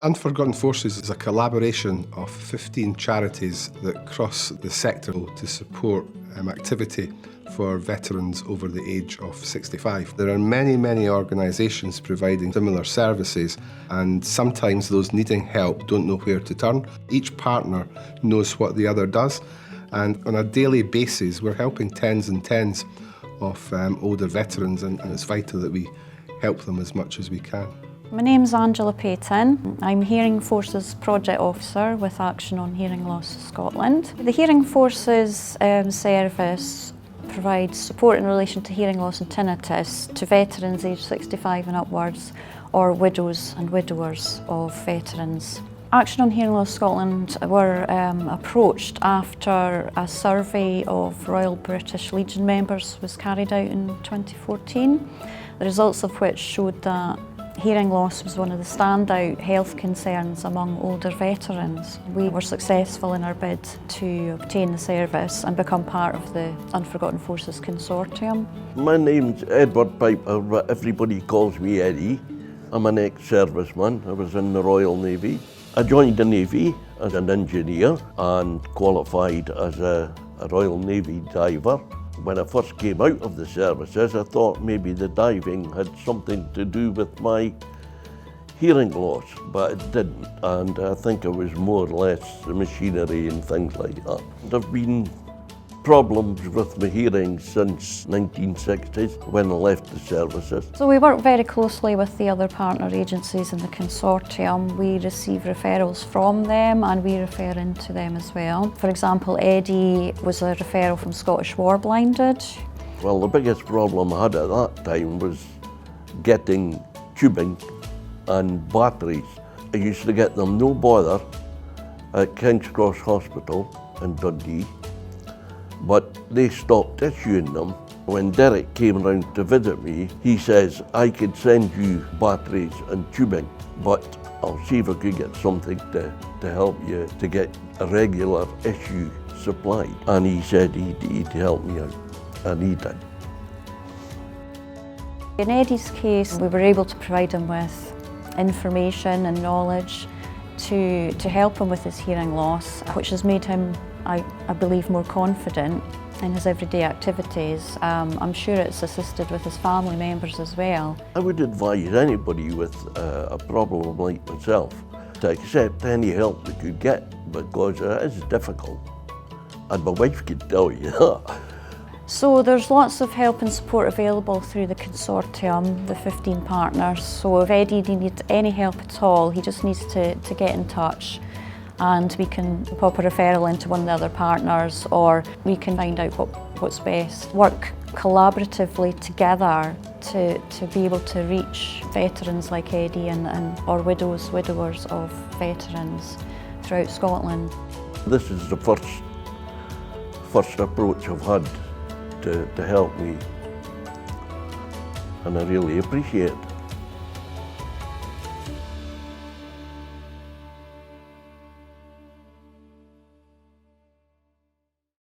Unforgotten Forces is a collaboration of 15 charities that cross the sector to support activity for veterans over the age of 65. There are many organisations providing similar services, and sometimes those needing help don't know where to turn. Each partner knows what the other does, and on a daily basis we're helping tens and tens of older veterans, and it's vital that we help them as much as we can. My name's Angela Payton. I'm Hearing Forces Project Officer with Action on Hearing Loss Scotland. The Hearing Forces service provides support in relation to hearing loss and tinnitus to veterans aged 65 and upwards, or widows and widowers of veterans. Action on Hearing Loss Scotland were approached after a survey of Royal British Legion members was carried out in 2014, the results of which showed that hearing loss was one of the standout health concerns among older veterans. We were successful in our bid to obtain the service and become part of the Unforgotten Forces Consortium. My name's Edward Piper, but everybody calls me Eddie. I'm an ex-serviceman. I was in the Royal Navy. I joined the Navy as an engineer and qualified as a Royal Navy diver. When I first came out of the services, I thought maybe the diving had something to do with my hearing loss, but it didn't. And I think it was more or less the machinery and things like that. There have been problems with my hearing since 1960s when I left the services. So we work very closely with the other partner agencies in the consortium. We receive referrals from them and we refer into them as well. For example, Eddie was a referral from Scottish Warblinded. Well, the biggest problem I had at that time was getting tubing and batteries. I used to get them no bother at King's Cross Hospital in Dundee, but they stopped issuing them. When Derek came round to visit me, he says, I could send you batteries and tubing, but I'll see if I could get something to help you to get a regular issue supplied. And he said he'd help me out, and he did. In Eddie's case, we were able to provide him with information and knowledge to help him with his hearing loss, which has made him, I believe, more confident in his everyday activities. I'm sure it's assisted with his family members as well. I would advise anybody with a problem like myself to accept any help they could get, because it is difficult, and my wife could tell you that. So there's lots of help and support available through the consortium, the 15 partners. So if Eddie needs any help at all, he just needs to get in touch, and we can pop a referral into one of the other partners, or we can find out what's best. Work collaboratively together to be able to reach veterans like Eddie or widows, widowers of veterans throughout Scotland. This is the first approach I've had to help me, and I really appreciate it.